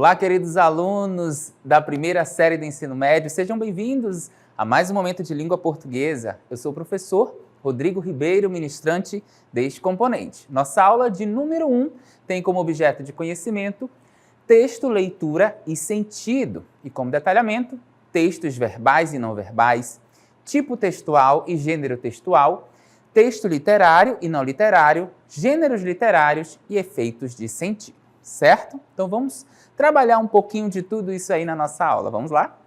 Olá, queridos alunos da primeira série do ensino médio, sejam bem-vindos a mais um Momento de Língua Portuguesa. Eu sou o professor Rodrigo Ribeiro, ministrante deste componente. Nossa aula de número 1 tem como objeto de conhecimento texto, leitura e sentido, e como detalhamento, textos verbais e não verbais, tipo textual e gênero textual, texto literário e não literário, gêneros literários e efeitos de sentido, certo? Então vamos trabalhar um pouquinho de tudo isso aí na nossa aula. Vamos lá?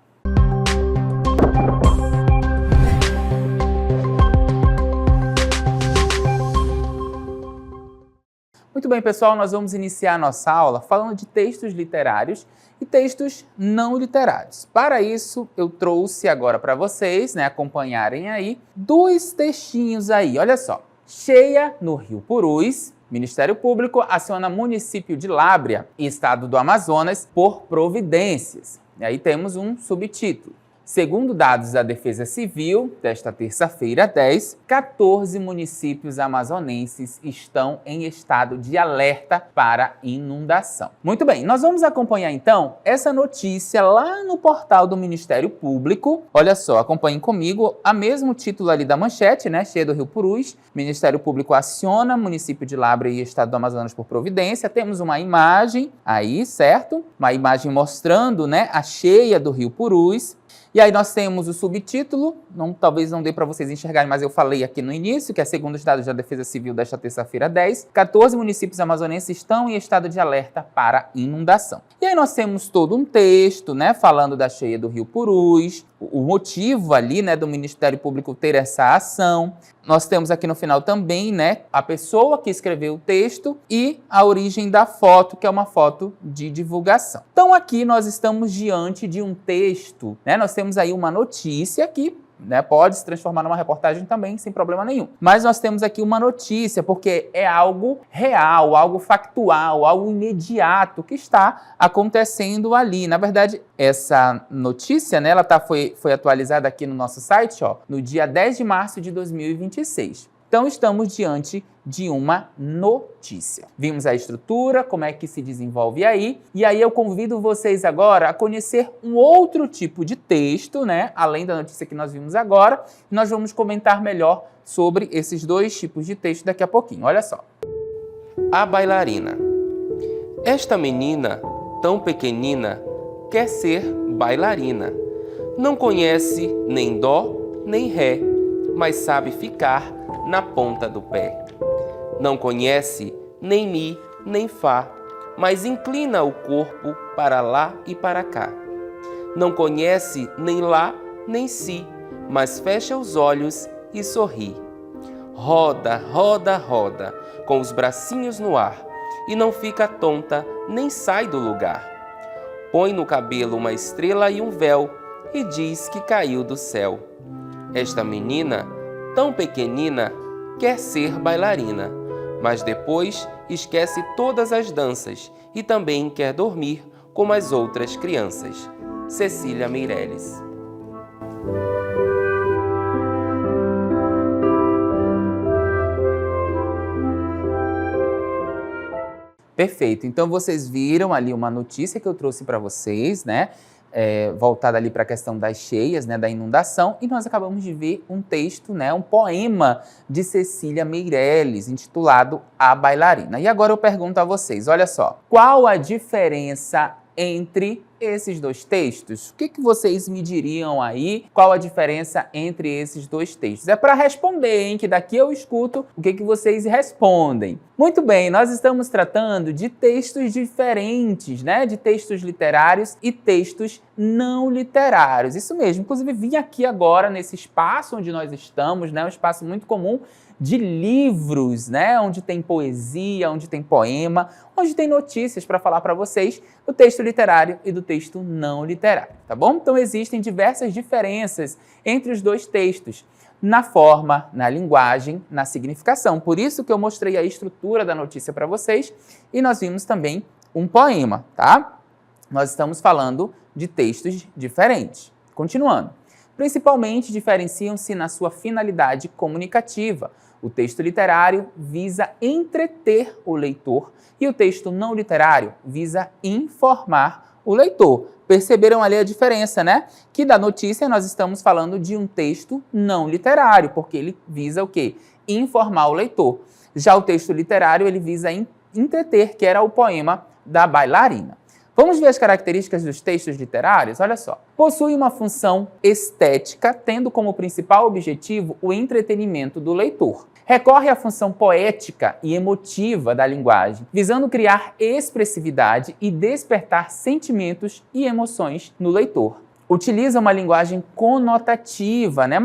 Muito bem, pessoal, nós vamos iniciar a nossa aula falando de textos literários e textos não literários. Para isso, eu trouxe agora para vocês, acompanharem aí, dois textinhos aí, olha só. Cheia no Rio Purus, Ministério Público aciona município de Lábrea e Estado do Amazonas por providências. E aí temos um subtítulo. Segundo dados da Defesa Civil, desta terça-feira 10, 14 municípios amazonenses estão em estado de alerta para inundação. Muito bem, nós vamos acompanhar então essa notícia lá no portal do Ministério Público. Olha só, acompanhem comigo, a mesmo título ali da manchete, Cheia do Rio Purus, Ministério Público aciona município de Lábrea e Estado do Amazonas por providência. Temos uma imagem aí, certo? Uma imagem mostrando, a cheia do Rio Purus. E aí nós temos o subtítulo, talvez não dê para vocês enxergarem, mas eu falei aqui no início, que é segundo os dados da Defesa Civil desta terça-feira 10, 14 municípios amazonenses estão em estado de alerta para inundação. E aí nós temos todo um texto, falando da cheia do Rio Purus, o motivo ali, do Ministério Público ter essa ação. Nós temos aqui no final também, a pessoa que escreveu o texto e a origem da foto, que é uma foto de divulgação. Então aqui nós estamos diante de um texto, nós temos aí uma notícia que pode se transformar numa reportagem também, sem problema nenhum. Mas nós temos aqui uma notícia, porque é algo real, algo factual, algo imediato que está acontecendo ali. Na verdade, essa notícia, ela foi atualizada aqui no nosso site, no dia 10 de março de 2026. Então, estamos diante de uma notícia. Vimos a estrutura, como é que se desenvolve aí, e aí eu convido vocês agora a conhecer um outro tipo de texto, além da notícia que nós vimos agora, e nós vamos comentar melhor sobre esses dois tipos de texto daqui a pouquinho. Olha só. A bailarina. Esta menina, tão pequenina, quer ser bailarina. Não conhece nem dó nem ré, mas sabe ficar na ponta do pé. Não conhece nem mi, nem fá, mas inclina o corpo para lá e para cá. Não conhece nem lá, nem si, mas fecha os olhos e sorri. Roda, roda, roda, com os bracinhos no ar, e não fica tonta, nem sai do lugar. Põe no cabelo uma estrela e um véu, e diz que caiu do céu. Esta menina, tão pequenina, quer ser bailarina, mas depois esquece todas as danças e também quer dormir como as outras crianças. Cecília Meirelles. Perfeito. Então vocês viram ali uma notícia que eu trouxe para vocês, voltada ali para a questão das cheias, da inundação, e nós acabamos de ver um texto, um poema de Cecília Meirelles, intitulado A Bailarina. E agora eu pergunto a vocês, olha só, qual a diferença entre esses dois textos? O que vocês me diriam aí? Qual a diferença entre esses dois textos? É para responder, hein? Que daqui eu escuto o que vocês respondem. Muito bem, nós estamos tratando de textos diferentes, de textos literários e textos não literários. Isso mesmo, inclusive vim aqui agora nesse espaço onde nós estamos, um espaço muito comum de livros, onde tem poesia, onde tem poema, onde tem notícias para falar para vocês do texto literário e do texto não literário, tá bom? Então existem diversas diferenças entre os dois textos, na forma, na linguagem, na significação. Por isso que eu mostrei a estrutura da notícia para vocês e nós vimos também um poema, tá? Nós estamos falando de textos diferentes. Continuando. Principalmente diferenciam-se na sua finalidade comunicativa. O texto literário visa entreter o leitor e o texto não literário visa informar o leitor. Perceberam ali a diferença, né? Que da notícia nós estamos falando de um texto não literário, porque ele visa o quê? Informar o leitor. Já o texto literário, ele visa entreter, que era o poema da bailarina. Vamos ver as características dos textos literários? Olha só. Possui uma função estética, tendo como principal objetivo o entretenimento do leitor. Recorre à função poética e emotiva da linguagem, visando criar expressividade e despertar sentimentos e emoções no leitor. Utiliza uma linguagem conotativa, né?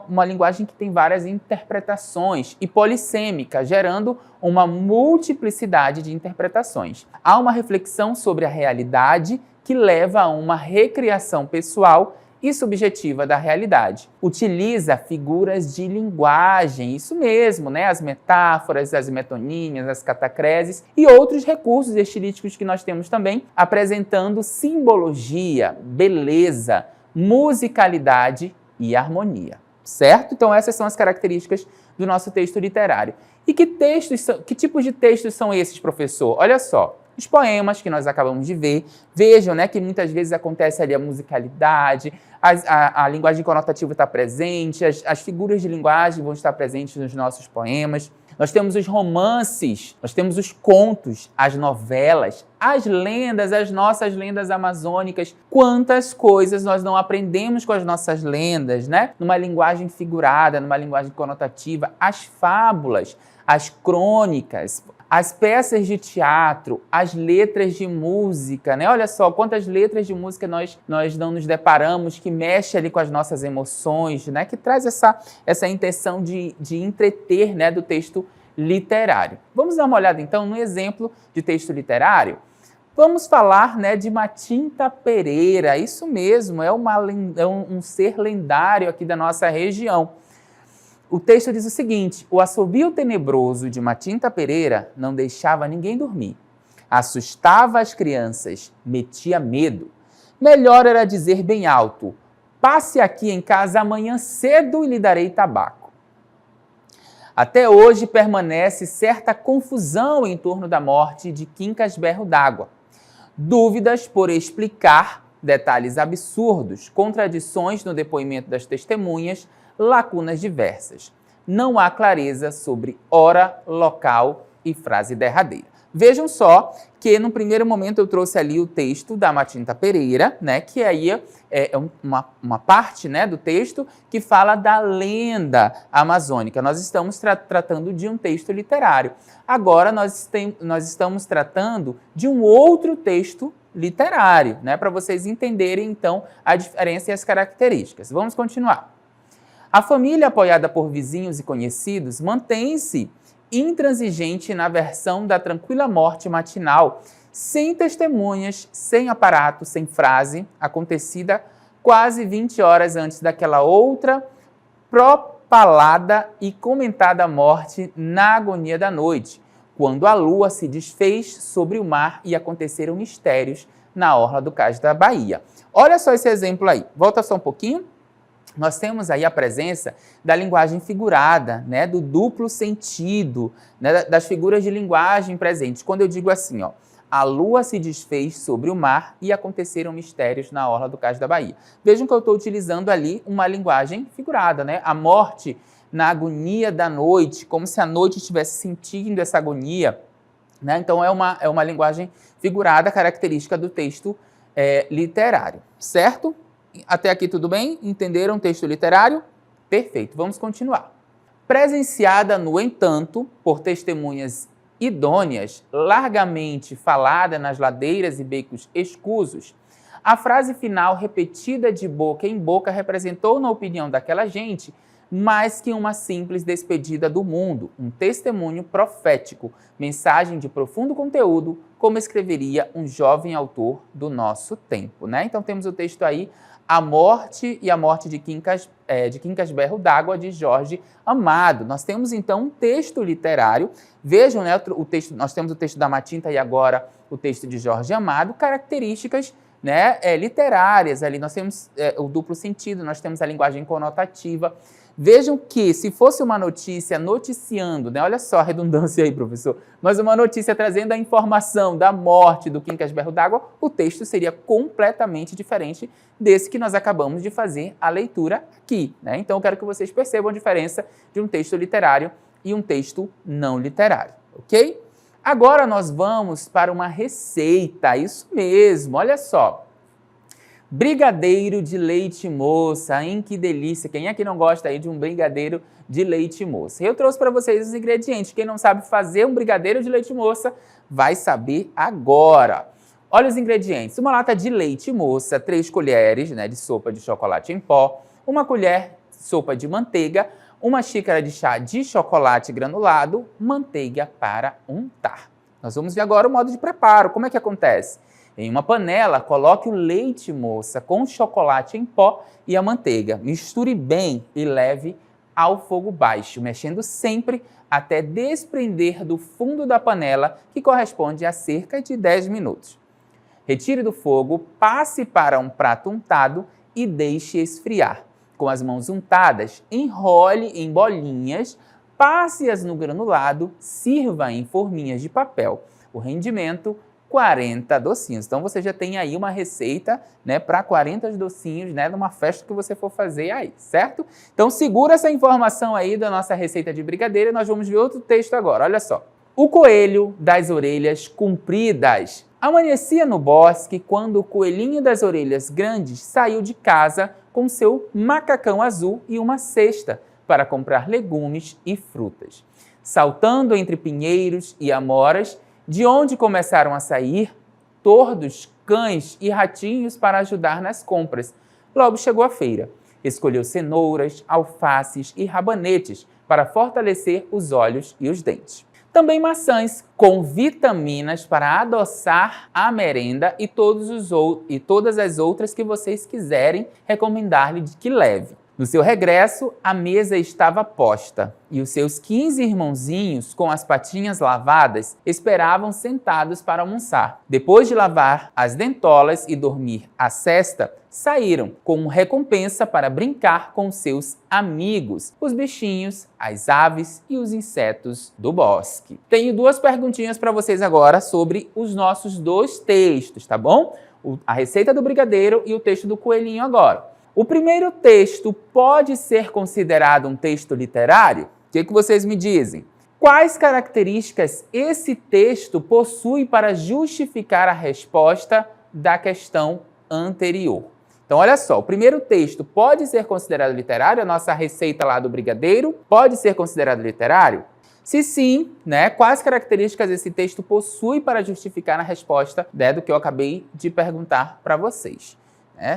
uma linguagem que tem várias interpretações, e polissêmica, gerando uma multiplicidade de interpretações. Há uma reflexão sobre a realidade que leva a uma recriação pessoal e subjetiva da realidade. Utiliza figuras de linguagem, isso mesmo, né? As metáforas, as metonímias, as catacreses e outros recursos estilísticos que nós temos também, apresentando simbologia, beleza, musicalidade e harmonia, certo? Então essas são as características do nosso texto literário. E que tipos de textos são esses, professor? Olha só. Os poemas que nós acabamos de ver, vejam, né, que muitas vezes acontece ali a musicalidade, a linguagem conotativa está presente, as figuras de linguagem vão estar presentes nos nossos poemas. Nós temos os romances, nós temos os contos, as novelas, as lendas, as nossas lendas amazônicas. Quantas coisas nós não aprendemos com as nossas lendas, né? Numa linguagem figurada, numa linguagem conotativa, as fábulas, as crônicas, as peças de teatro, as letras de música, né? Olha só quantas letras de música nós não nos deparamos, que mexe ali com as nossas emoções, né? Que traz essa intenção de entreter, né? Do texto literário. Vamos dar uma olhada então no exemplo de texto literário? Vamos falar, né, de Matinta Pereira, isso mesmo, é um ser lendário aqui da nossa região. O texto diz o seguinte: o assobio tenebroso de Matinta Pereira não deixava ninguém dormir. Assustava as crianças, metia medo. Melhor era dizer bem alto: passe aqui em casa amanhã cedo e lhe darei tabaco. Até hoje permanece certa confusão em torno da morte de Quincas Berro d'Água. Dúvidas por explicar, detalhes absurdos, contradições no depoimento das testemunhas, lacunas diversas. Não há clareza sobre hora, local e frase derradeira. Vejam só que no primeiro momento eu trouxe ali o texto da Matinta Pereira, né, que aí é uma parte, né, do texto que fala da lenda amazônica. Nós estamos tratando de um texto literário. Agora nós estamos tratando de um outro texto literário, né, para vocês entenderem então a diferença e as características. Vamos continuar. A família, apoiada por vizinhos e conhecidos, mantém-se intransigente na versão da tranquila morte matinal, sem testemunhas, sem aparato, sem frase, acontecida quase 20 horas antes daquela outra propalada e comentada morte na agonia da noite, quando a lua se desfez sobre o mar e aconteceram mistérios na orla do Cais da Bahia. Olha só esse exemplo aí, volta só um pouquinho. Nós temos aí a presença da linguagem figurada, né, do duplo sentido, né, das figuras de linguagem presentes. Quando eu digo assim, ó, a lua se desfez sobre o mar e aconteceram mistérios na orla do Cais da Bahia. Vejam que eu estou utilizando ali uma linguagem figurada, né? A morte na agonia da noite, como se a noite estivesse sentindo essa agonia, né? Então é uma linguagem figurada, característica do texto literário, certo? Até aqui tudo bem? Entenderam o texto literário? Perfeito, vamos continuar. Presenciada, no entanto, por testemunhas idôneas, largamente falada nas ladeiras e becos escusos, a frase final repetida de boca em boca representou, na opinião daquela gente, mais que uma simples despedida do mundo, um testemunho profético, mensagem de profundo conteúdo, como escreveria um jovem autor do nosso tempo, né? Então temos o texto aí, A Morte e a Morte de Quincas Berro d'Água, de Jorge Amado. Nós temos então um texto literário, vejam, né, o texto, nós temos o texto da Matinta e agora o texto de Jorge Amado, características, né, literárias ali. Nós temos o duplo sentido, nós temos a linguagem conotativa. Vejam que se fosse uma notícia noticiando, né? Olha só a redundância aí, professor, mas uma notícia trazendo a informação da morte do Quincas Berro d'Água, o texto seria completamente diferente desse que nós acabamos de fazer a leitura aqui, né? Então eu quero que vocês percebam a diferença de um texto literário e um texto não literário, ok? Agora nós vamos para uma receita, isso mesmo, olha só. Brigadeiro de leite moça, hein? Que delícia! Quem é que não gosta aí de um brigadeiro de leite moça? Eu trouxe para vocês os ingredientes. Quem não sabe fazer um brigadeiro de leite moça, vai saber agora. Olha os ingredientes. Uma lata de leite moça, 3 colheres, né, de sopa de chocolate em pó, 1 colher de sopa de manteiga, 1 xícara de chá de chocolate granulado, manteiga para untar. Nós vamos ver agora o modo de preparo. Como é que acontece? Em uma panela, coloque o leite moça com o chocolate em pó e a manteiga. Misture bem e leve ao fogo baixo, mexendo sempre até desprender do fundo da panela, que corresponde a cerca de 10 minutos. Retire do fogo, passe para um prato untado e deixe esfriar. Com as mãos untadas, enrole em bolinhas, passe-as no granulado, sirva em forminhas de papel. O rendimento, 40 docinhos. Então você já tem aí uma receita, né, para 40 docinhos, né, numa festa que você for fazer aí, certo? Então segura essa informação aí da nossa receita de brigadeiro e nós vamos ver outro texto agora, olha só. O coelho das orelhas compridas. Amanhecia no bosque quando o coelhinho das orelhas grandes saiu de casa com seu macacão azul e uma cesta para comprar legumes e frutas. Saltando entre pinheiros e amoras, de onde começaram a sair tordos, cães e ratinhos para ajudar nas compras. Logo chegou a feira. Escolheu cenouras, alfaces e rabanetes para fortalecer os olhos e os dentes. Também maçãs com vitaminas para adoçar a merenda e todas as outras que vocês quiserem recomendar-lhe que leve. No seu regresso, a mesa estava posta e os seus 15 irmãozinhos, com as patinhas lavadas, esperavam sentados para almoçar. Depois de lavar as dentolas e dormir a sesta, saíram como recompensa para brincar com seus amigos, os bichinhos, as aves e os insetos do bosque. Tenho 2 perguntinhas para vocês agora sobre os nossos 2 textos, tá bom? A receita do brigadeiro e o texto do coelhinho agora. O primeiro texto pode ser considerado um texto literário? O que vocês me dizem? Quais características esse texto possui para justificar a resposta da questão anterior? Então, olha só, o primeiro texto pode ser considerado literário? A nossa receita lá do brigadeiro pode ser considerado literário? Se sim, né, quais características esse texto possui para justificar a resposta, né, do que eu acabei de perguntar para vocês?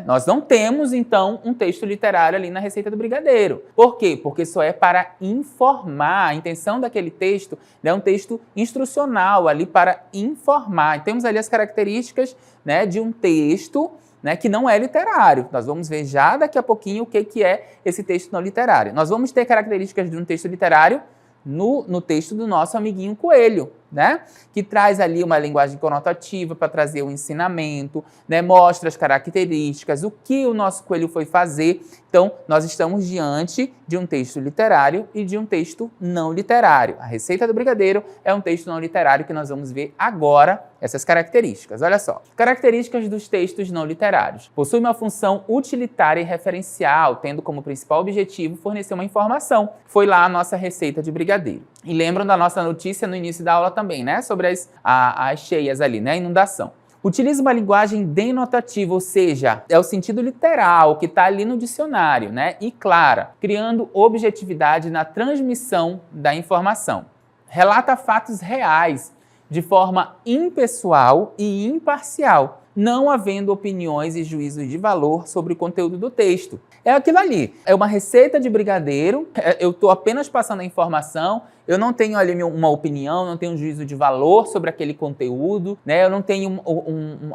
Nós não temos, então, um texto literário ali na receita do brigadeiro. Por quê? Porque só é para informar. A intenção daquele texto é um texto instrucional ali para informar. E temos ali as características, né, de um texto, né, que não é literário. Nós vamos ver já daqui a pouquinho o que é esse texto não literário. Nós vamos ter características de um texto literário no texto do nosso amiguinho Coelho, né? Que traz ali uma linguagem conotativa para trazer o ensinamento, né? Mostra as características, o que o nosso coelho foi fazer. Então, nós estamos diante de um texto literário e de um texto não literário. A receita do brigadeiro é um texto não literário que nós vamos ver agora essas características. Olha só. Características dos textos não literários. Possui uma função utilitária e referencial, tendo como principal objetivo fornecer uma informação. Foi lá a nossa receita de brigadeiro. E lembram da nossa notícia no início da aula também, né? Sobre as cheias ali, né? Inundação. Utiliza uma linguagem denotativa, ou seja, é o sentido literal que está ali no dicionário, né? E clara, criando objetividade na transmissão da informação. Relata fatos reais, de forma impessoal e imparcial, não havendo opiniões e juízos de valor sobre o conteúdo do texto. É aquilo ali, é uma receita de brigadeiro, eu estou apenas passando a informação, eu não tenho ali uma opinião, não tenho um juízo de valor sobre aquele conteúdo, né? Eu não tenho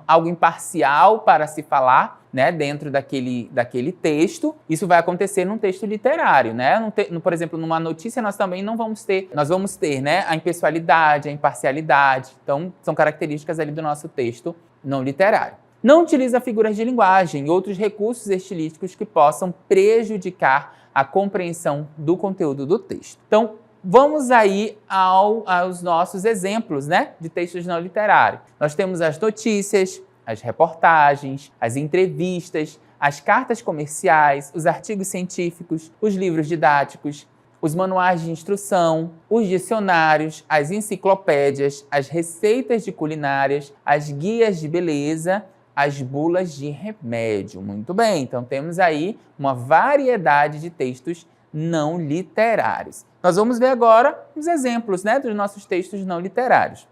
algo imparcial para se falar, né? Dentro daquele texto. Isso vai acontecer num texto literário, né? Por exemplo, numa notícia nós também não vamos ter, nós vamos ter, né, a impessoalidade, a imparcialidade. Então, são características ali do nosso texto não literário. Não utiliza figuras de linguagem e outros recursos estilísticos que possam prejudicar a compreensão do conteúdo do texto. Então, vamos aí aos nossos exemplos, né, de textos não literários. Nós temos as notícias, as reportagens, as entrevistas, as cartas comerciais, os artigos científicos, os livros didáticos, os manuais de instrução, os dicionários, as enciclopédias, as receitas de culinárias, as guias de beleza, as bulas de remédio. Muito bem, então temos aí uma variedade de textos não literários. Nós vamos ver agora os exemplos, né, dos nossos textos não literários.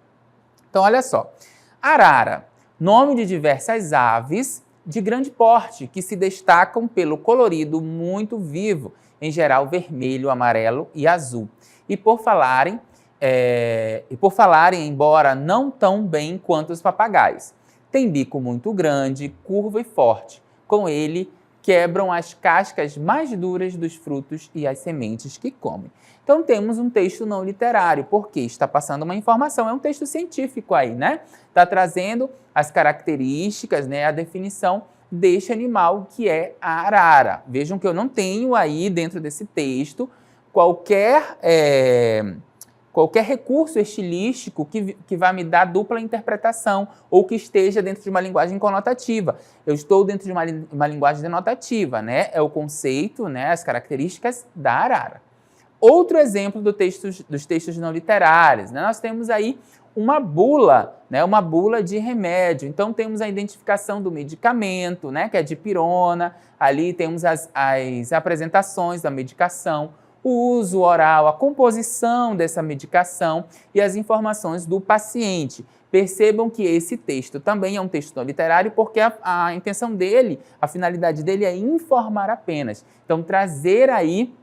Então, olha só. Arara, nome de diversas aves de grande porte que se destacam pelo colorido muito vivo, em geral vermelho, amarelo e azul. E por falarem, embora não tão bem quanto os papagaios. Tem bico muito grande, curvo e forte. Com ele, quebram as cascas mais duras dos frutos e as sementes que comem. Então, temos um texto não literário, porque está passando uma informação. É um texto científico aí, né? Está trazendo as características, né, a definição deste animal que é a arara. Vejam que eu não tenho aí dentro desse texto qualquer recurso estilístico que vai me dar dupla interpretação ou que esteja dentro de uma linguagem conotativa. Eu estou dentro de uma linguagem denotativa, né? É o conceito, né, as características da arara. Outro exemplo dos textos não literários, né? Nós temos aí uma bula, né? Uma bula de remédio. Então, temos a identificação do medicamento, né? Que é dipirona. Ali temos as apresentações da medicação, o uso oral, a composição dessa medicação e as informações do paciente. Percebam que esse texto também é um texto não literário porque a intenção dele, a finalidade dele é informar apenas. Então, trazer aí,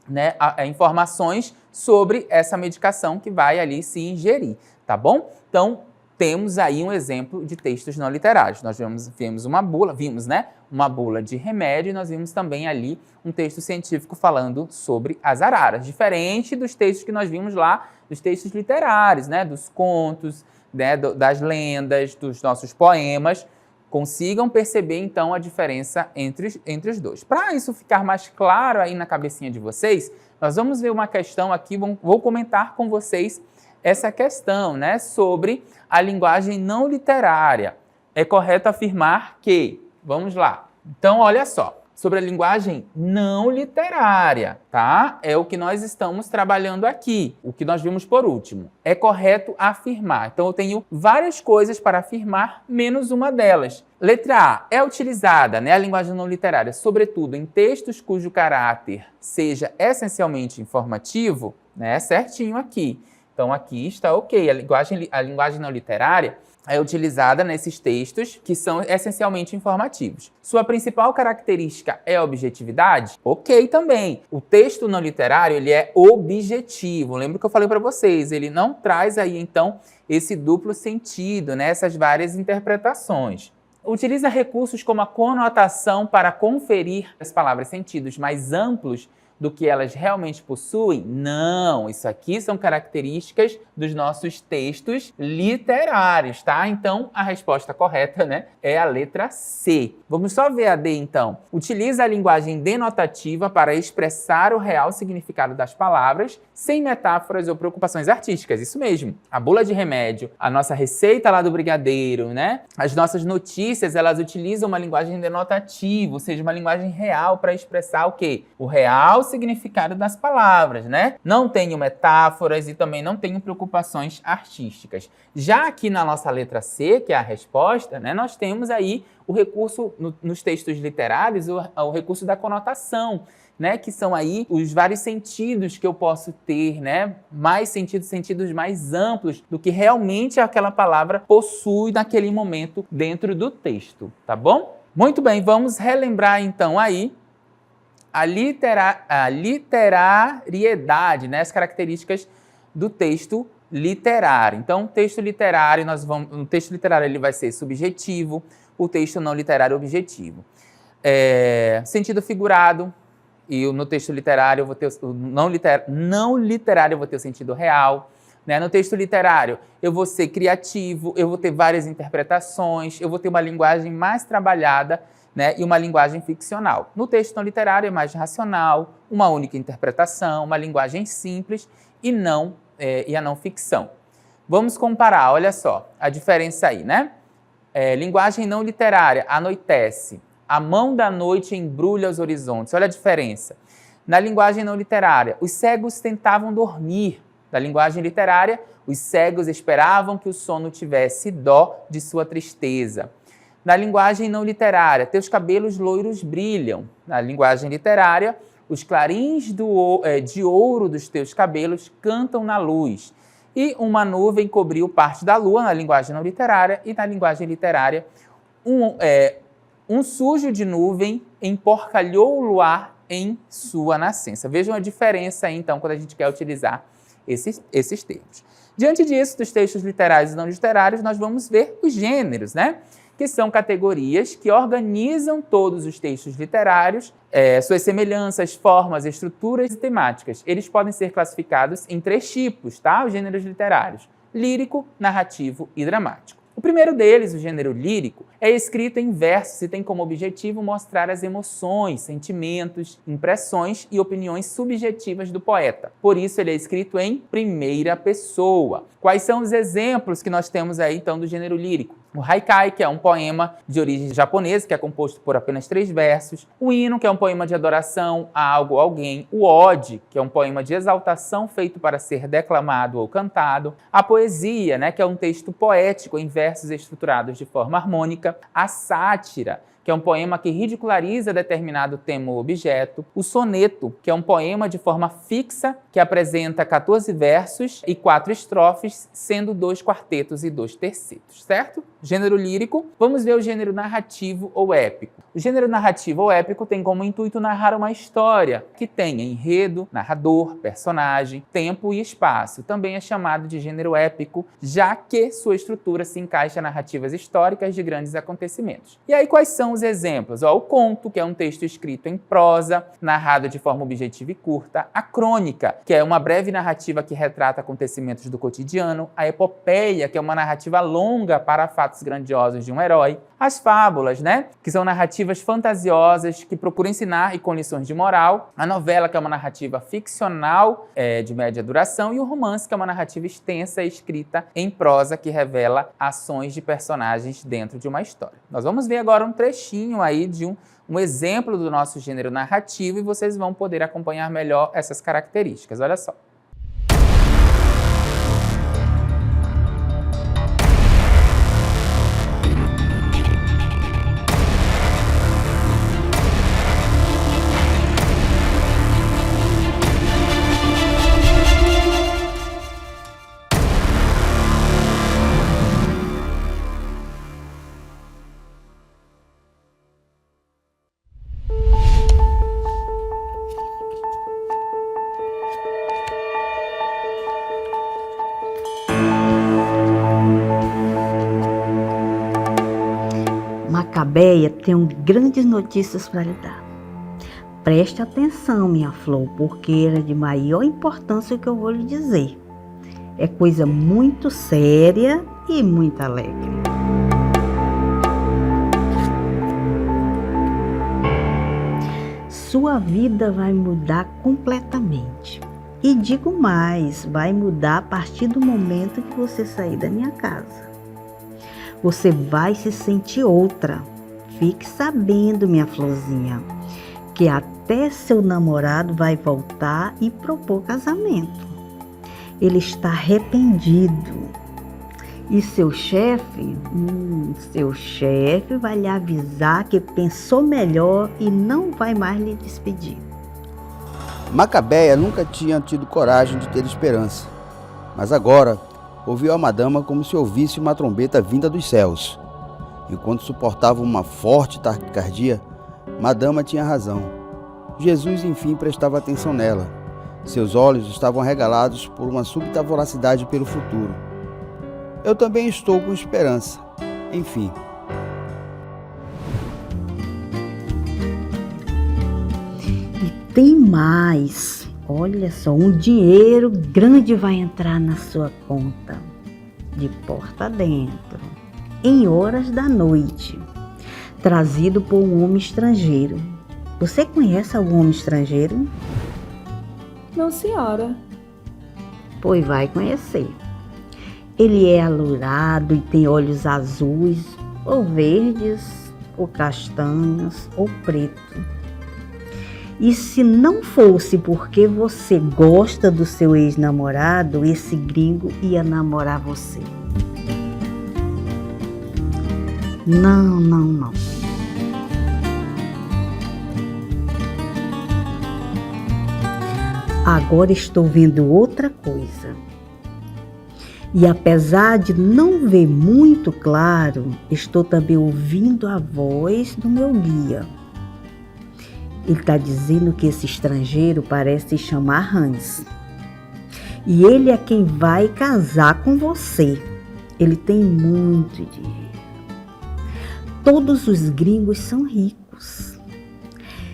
né, informações sobre essa medicação que vai ali se ingerir, tá bom? Então, temos aí um exemplo de textos não literários. Nós vimos uma bula, né, uma bula de remédio e nós vimos também ali um texto científico falando sobre as araras, diferente dos textos que nós vimos lá, dos textos literários, né, dos contos, né, das lendas, dos nossos poemas. Consigam perceber, então, a diferença entre os dois. Para isso ficar mais claro aí na cabecinha de vocês, nós vamos ver uma questão aqui, vou comentar com vocês essa questão, né, sobre a linguagem não literária. É correto afirmar que, vamos lá, então olha só, sobre a linguagem não literária, tá? É o que nós estamos trabalhando aqui, o que nós vimos por último. É correto afirmar. Então eu tenho várias coisas para afirmar, menos uma delas. Letra A, é utilizada, né, a linguagem não literária, sobretudo em textos cujo caráter seja essencialmente informativo, né, certinho aqui. Então aqui está ok, a linguagem não literária é utilizada nesses textos que são essencialmente informativos. Sua principal característica é a objetividade? Ok também. O texto não literário, ele é objetivo. Lembra que eu falei para vocês, ele não traz aí então esse duplo sentido, né, essas várias interpretações. Utiliza recursos como a conotação para conferir às palavras sentidos mais amplos do que elas realmente possuem? Não, isso aqui são características dos nossos textos literários, tá? Então, a resposta correta, né, é a letra C. Vamos só ver a D, então. Utiliza a linguagem denotativa para expressar o real significado das palavras, sem metáforas ou preocupações artísticas. Isso mesmo. A bula de remédio, a nossa receita lá do brigadeiro, né? As nossas notícias, elas utilizam uma linguagem denotativa, ou seja, uma linguagem real para expressar o quê? O real significado das palavras, né? Não tenho metáforas e também não tenho preocupações artísticas. Já aqui na nossa letra C, que é a resposta, né, nós temos aí o recurso, nos textos literários, o recurso da conotação, né, que são aí os vários sentidos que eu posso ter, né, mais sentidos mais amplos do que realmente aquela palavra possui naquele momento dentro do texto, tá bom? Muito bem, vamos relembrar então aí a literariedade, né, as características do texto literário. Então, o texto literário, o texto literário ele vai ser subjetivo, o texto não literário objetivo. Sentido figurado, e no texto literário eu vou ter não literário eu vou ter o sentido real. né? No texto literário, eu vou ser criativo, eu vou ter várias interpretações, eu vou ter uma linguagem mais trabalhada, né? E uma linguagem ficcional. No texto não literário é mais racional, uma única interpretação, uma linguagem simples e a não ficção. Vamos comparar, olha só, a diferença aí, né? Linguagem não literária, anoitece. A mão da noite embrulha os horizontes. Olha a diferença. Na linguagem não literária, os cegos tentavam dormir. Na linguagem literária, os cegos esperavam que o sono tivesse dó de sua tristeza. Na linguagem não literária, teus cabelos loiros brilham. Na linguagem literária, os clarins de ouro dos teus cabelos cantam na luz. E uma nuvem cobriu parte da lua, na linguagem não literária, e na linguagem literária, um sujo de nuvem emporcalhou o luar em sua nascença. Vejam a diferença aí, então, quando a gente quer utilizar esses termos. Diante disso, dos textos literários e não literários, nós vamos ver os gêneros, né? Que são categorias que organizam todos os textos literários, suas semelhanças, formas, estruturas e temáticas. Eles podem ser classificados em 3 tipos, tá? Os gêneros literários: lírico, narrativo e dramático. O primeiro deles, o gênero lírico, é escrito em versos e tem como objetivo mostrar as emoções, sentimentos, impressões e opiniões subjetivas do poeta. Por isso, ele é escrito em primeira pessoa. Quais são os exemplos que nós temos aí, então, do gênero lírico? O haikai, que é um poema de origem japonesa, que é composto por apenas 3 versos. O hino, que é um poema de adoração a algo ou alguém. O ode, que é um poema de exaltação feito para ser declamado ou cantado. A poesia, né, que é um texto poético em versos estruturados de forma harmônica. A sátira, que é um poema que ridiculariza determinado tema ou objeto. O soneto, que é um poema de forma fixa, que apresenta 14 versos e 4 estrofes, sendo 2 quartetos e 2 tercetos, certo? Gênero lírico. Vamos ver o gênero narrativo ou épico. O gênero narrativo ou épico tem como intuito narrar uma história que tenha enredo, narrador, personagem, tempo e espaço. Também é chamado de gênero épico, já que sua estrutura se encaixa em narrativas históricas de grandes acontecimentos. E aí, quais são os exemplos? O conto, que é um texto escrito em prosa, narrado de forma objetiva e curta. A crônica, que é uma breve narrativa que retrata acontecimentos do cotidiano. A epopeia, que é uma narrativa longa para fatos grandiosos de um herói. As fábulas, né? Que são narrativas fantasiosas que procuram ensinar e com lições de moral. A novela, que é uma narrativa ficcional de média duração. E o romance, que é uma narrativa extensa escrita em prosa que revela ações de personagens dentro de uma história. Nós vamos ver agora um trechinho aí de um exemplo do nosso gênero narrativo e vocês vão poder acompanhar melhor essas características. Olha só. Macabeia, tenho grandes notícias para lhe dar. Preste atenção, minha flor, porque é de maior importância o que eu vou lhe dizer. É coisa muito séria e muito alegre. Sua vida vai mudar completamente. E digo mais, vai mudar a partir do momento que você sair da minha casa. Você vai se sentir outra. Fique sabendo, minha florzinha, que até seu namorado vai voltar e propor casamento. Ele está arrependido. E seu chefe vai lhe avisar que pensou melhor e não vai mais lhe despedir. Macabeia nunca tinha tido coragem de ter esperança, mas agora ouviu a madama como se ouvisse uma trombeta vinda dos céus. Enquanto suportava uma forte taquicardia, madama tinha razão. Jesus, enfim, prestava atenção nela. Seus olhos estavam arregalados por uma súbita voracidade pelo futuro. Eu também estou com esperança. Enfim. E tem mais. Olha só, um dinheiro grande vai entrar na sua conta, de porta dentro, em horas da noite, trazido por um homem estrangeiro. Você conhece algum homem estrangeiro? Não, senhora. Pois vai conhecer. Ele é alourado e tem olhos azuis, ou verdes, ou castanhos, ou preto. E se não fosse porque você gosta do seu ex-namorado, esse gringo ia namorar você. Não, não, não. Agora estou vendo outra coisa. E apesar de não ver muito claro, estou também ouvindo a voz do meu guia. Ele está dizendo que esse estrangeiro parece se chamar Hans. E ele é quem vai casar com você. Ele tem muito dinheiro. Todos os gringos são ricos.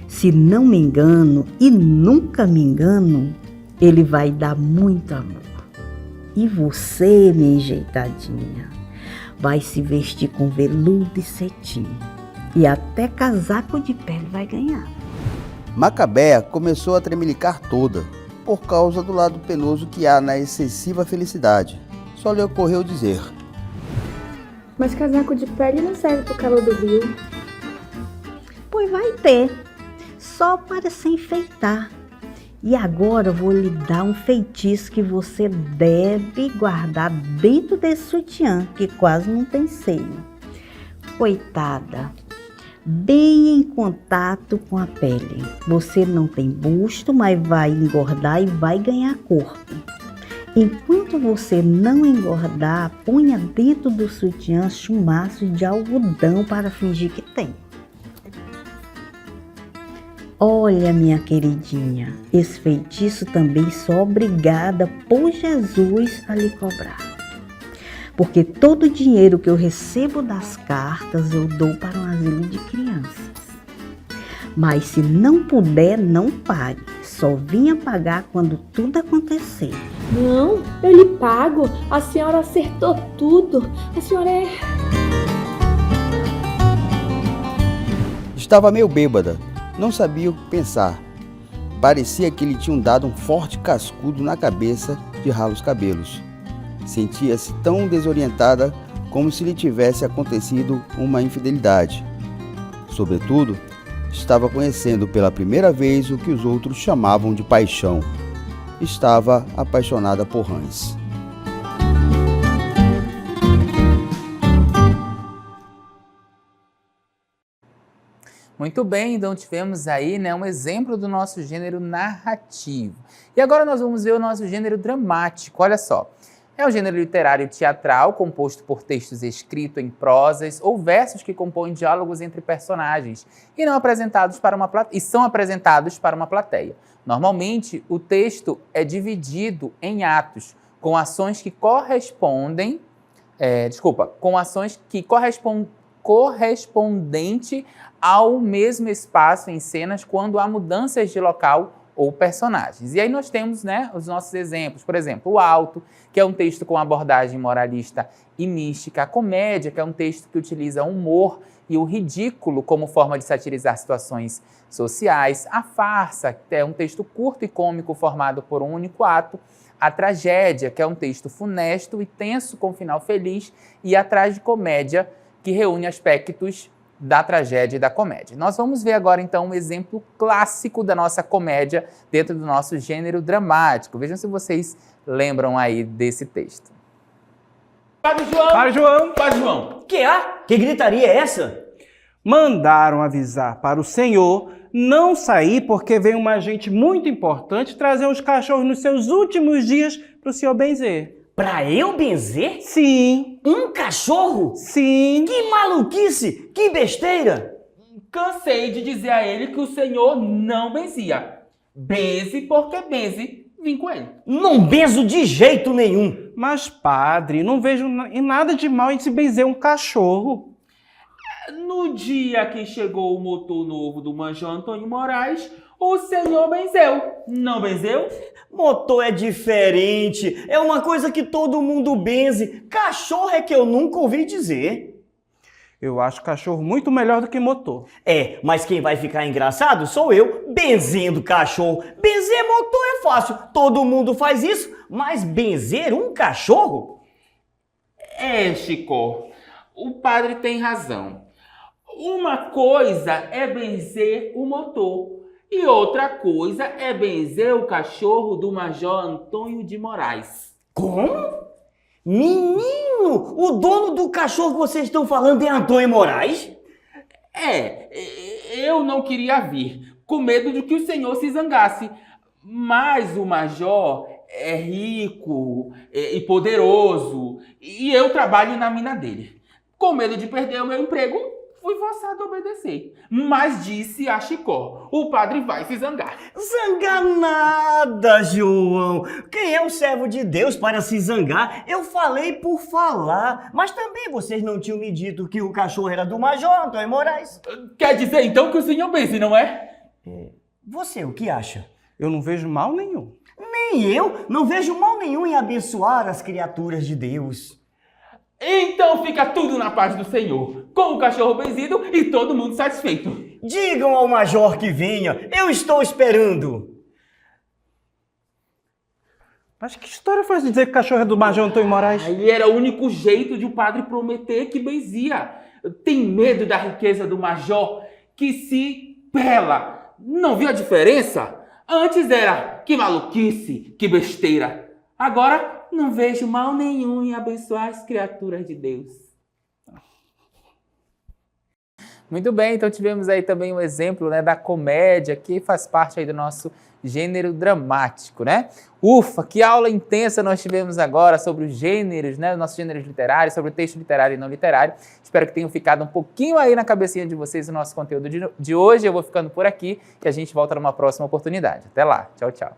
Se não me engano, e nunca me engano, ele vai dar muito amor. E você, minha enjeitadinha, vai se vestir com veludo e cetim. E até casaco de pele vai ganhar. Macabéa começou a tremelicar toda, por causa do lado penoso que há na excessiva felicidade. Só lhe ocorreu dizer: Mas casaco de pele não serve pro calor do rio. Pois vai ter, só para se enfeitar. E agora eu vou lhe dar um feitiço que você deve guardar dentro desse sutiã, que quase não tem seio. Coitada, bem em contato com a pele. Você não tem busto, mas vai engordar e vai ganhar corpo. Enquanto você não engordar, ponha dentro do sutiã chumaços de algodão para fingir que tem. Olha, minha queridinha, esse feitiço também sou obrigada por Jesus a lhe cobrar. Porque todo o dinheiro que eu recebo das cartas eu dou para um asilo de crianças. Mas se não puder, não pague. Só vinha pagar quando tudo acontecer. Não, eu lhe pago. A senhora acertou tudo. A senhora é... Estava meio bêbada, não sabia o que pensar. Parecia que lhe tinham dado um forte cascudo na cabeça de ralar os cabelos. Sentia-se tão desorientada como se lhe tivesse acontecido uma infidelidade. Sobretudo, estava conhecendo pela primeira vez o que os outros chamavam de paixão. Estava apaixonada por Hans. Muito bem, então tivemos aí, né, um exemplo do nosso gênero narrativo. E agora nós vamos ver o nosso gênero dramático, olha só. É um gênero literário teatral composto por textos escritos em prosas ou versos que compõem diálogos entre personagens e são apresentados para uma plateia. Normalmente, o texto é dividido em atos, com ações que correspondente ao mesmo espaço em cenas quando há mudanças de local ou personagens. E aí nós temos, né, os nossos exemplos, por exemplo, o Alto, que é um texto com abordagem moralista e mística, a Comédia, que é um texto que utiliza o humor e o ridículo como forma de satirizar situações sociais, a Farsa, que é um texto curto e cômico formado por um único ato, a Tragédia, que é um texto funesto e tenso com final feliz, e a Tragicomédia, que reúne aspectos da tragédia e da comédia. Nós vamos ver agora, então, um exemplo clássico da nossa comédia dentro do nosso gênero dramático. Vejam se vocês lembram aí desse texto. Padre João! Padre João! Padre João! Que há? Que gritaria é essa? Mandaram avisar para o senhor não sair porque vem uma gente muito importante trazer os cachorros nos seus últimos dias para o senhor benzer. Pra eu benzer? Sim. Um cachorro? Sim. Que maluquice! Que besteira! Cansei de dizer a ele que o senhor não benzia. Benze porque benze, vim com ele. Não benzo de jeito nenhum. Mas, padre, não vejo nada de mal em se benzer um cachorro. No dia que chegou o motor novo do Major Antônio Moraes, o senhor benzeu. Não benzeu? Motor é diferente. É uma coisa que todo mundo benze. Cachorro é que eu nunca ouvi dizer. Eu acho cachorro muito melhor do que motor. É, mas quem vai ficar engraçado sou eu, benzendo cachorro. Benzer motor é fácil, todo mundo faz isso, mas benzer um cachorro? É, Chico, o padre tem razão. Uma coisa é benzer o motor e outra coisa é benzer o cachorro do Major Antônio de Moraes. Como? Menino, o dono do cachorro que vocês estão falando é Antônio Moraes? Eu não queria vir, com medo de que o senhor se zangasse. Mas o Major é rico e poderoso e eu trabalho na mina dele. Com medo de perder o meu emprego, fui forçado a obedecer. Mas disse a Chicó, o padre vai se zangar. Zangar nada, João. Quem é o servo de Deus para se zangar? Eu falei por falar. Mas também vocês não tinham me dito que o cachorro era do Major Antônio Moraes. Quer dizer então que o senhor pense, não é? Você, o que acha? Eu não vejo mal nenhum. Nem eu. Não vejo mal nenhum em abençoar as criaturas de Deus. Então fica tudo na paz do Senhor, com o cachorro benzido e todo mundo satisfeito. Digam ao Major que venha. Eu estou esperando. Mas que história foi dizer que o cachorro é do Major Antônio Moraes? Aí era o único jeito de o padre prometer que benzia. Tem medo da riqueza do Major que se pela. Não viu a diferença? Antes era que maluquice, que besteira. Agora não vejo mal nenhum em abençoar as criaturas de Deus. Muito bem, então tivemos aí também um exemplo, né, da comédia, que faz parte aí do nosso gênero dramático, né? Ufa, que aula intensa nós tivemos agora sobre os gêneros, né, os nossos gêneros literários, sobre o texto literário e não literário. Espero que tenham ficado um pouquinho aí na cabecinha de vocês o nosso conteúdo de hoje. Eu vou ficando por aqui e a gente volta numa próxima oportunidade. Até lá, tchau, tchau.